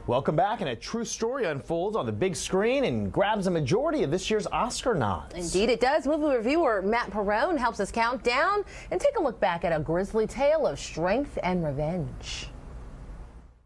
Welcome back, and a true story unfolds on the big screen and grabs a majority of this year's Oscar nods. Indeed it does. Movie reviewer Matt Perrone helps us count down and take a look back at a grisly tale of strength and revenge.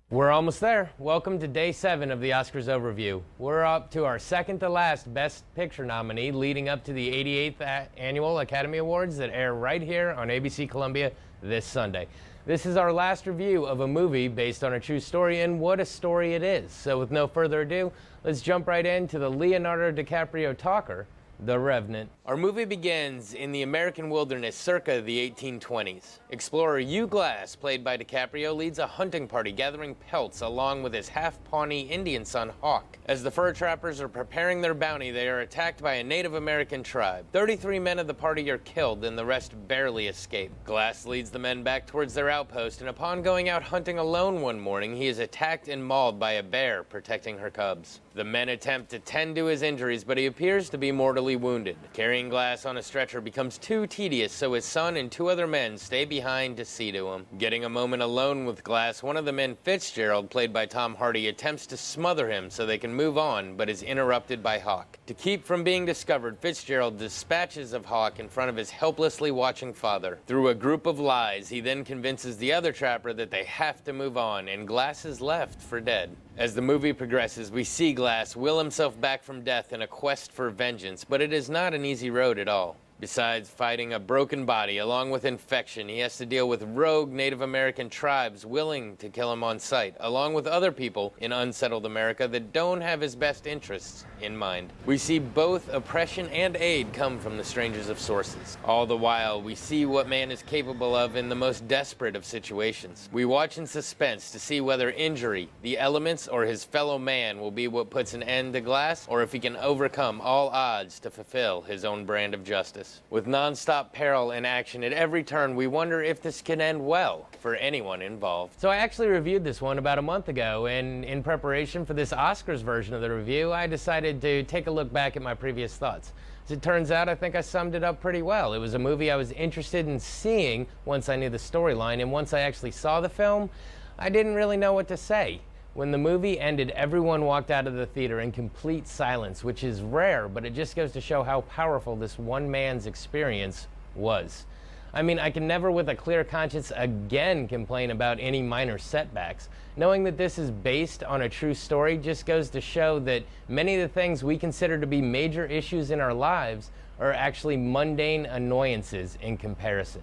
We're almost there. Welcome to Day 7 of the Oscars Overview. We're up to our second to last Best Picture nominee, leading up to the 88th Annual Academy Awards that air right here on ABC Columbia this Sunday. This is our last review of a movie based on a true story, and what a story it is. So with no further ado, let's jump right into the Leonardo DiCaprio talker, The Revenant. Our movie begins in the American wilderness circa the 1820s. Explorer Hugh Glass, played by DiCaprio, leads a hunting party gathering pelts along with his half-Pawnee Indian son Hawk. As the fur trappers are preparing their bounty, they are attacked by a Native American tribe. 33 men of the party are killed and the rest barely escape. Glass leads the men back towards their outpost, and upon going out hunting alone one morning, he is attacked and mauled by a bear protecting her cubs. The men attempt to tend to his injuries, but he appears to be mortally wounded. Carrying Glass on a stretcher becomes too tedious, so his son and two other men stay behind to see to him. Getting a moment alone with Glass, one of the men, Fitzgerald, played by Tom Hardy, attempts to smother him so they can move on, but is interrupted by Hawk. To keep from being discovered, Fitzgerald dispatches of Hawk in front of his helplessly watching father. Through a group of lies, he then convinces the other trapper that they have to move on, and Glass is left for dead. As the movie progresses, we see Glass will himself back from death in a quest for vengeance, but it is not an easy road at all. Besides fighting a broken body along with infection, he has to deal with rogue Native American tribes willing to kill him on sight, along with other people in unsettled America that don't have his best interests in mind. We see both oppression and aid come from the strangest of sources. All the while, we see what man is capable of in the most desperate of situations. We watch in suspense to see whether injury, the elements, or his fellow man will be what puts an end to Glass, or if he can overcome all odds to fulfill his own brand of justice. With non-stop peril and action at every turn, we wonder if this can end well for anyone involved. So I actually reviewed this one about a month ago, and in preparation for this Oscars version of the review, I decided to take a look back at my previous thoughts. As it turns out, I think I summed it up pretty well. It was a movie I was interested in seeing once I knew the storyline, and once I actually saw the film, I didn't really know what to say. When the movie ended, everyone walked out of the theater in complete silence, which is rare, but it just goes to show how powerful this one man's experience was. I mean, I can never with a clear conscience again complain about any minor setbacks. Knowing that this is based on a true story just goes to show that many of the things we consider to be major issues in our lives are actually mundane annoyances in comparison.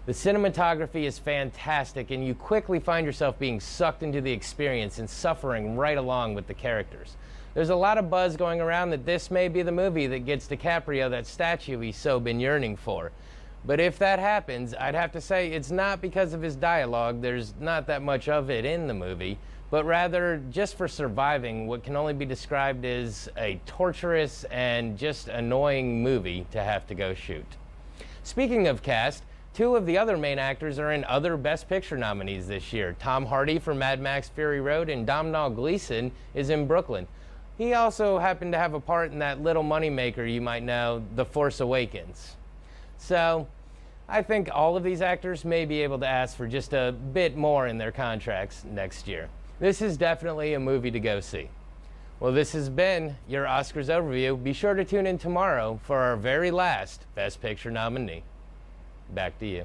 The cinematography is fantastic, and you quickly find yourself being sucked into the experience and suffering right along with the characters. There's a lot of buzz going around that this may be the movie that gets DiCaprio that statue he's so been yearning for. But if that happens, I'd have to say it's not because of his dialogue, there's not that much of it in the movie, but rather just for surviving what can only be described as a torturous and just annoying movie to have to go shoot. Speaking of cast, two of the other main actors are in other Best Picture nominees this year. Tom Hardy for Mad Max Fury Road, and Domhnall Gleeson is in Brooklyn. He also happened to have a part in that little moneymaker you might know, The Force Awakens. So, I think all of these actors may be able to ask for just a bit more in their contracts next year. This is definitely a movie to go see. Well, this has been your Oscars Overview. Be sure to tune in tomorrow for our very last Best Picture nominee. Back to you.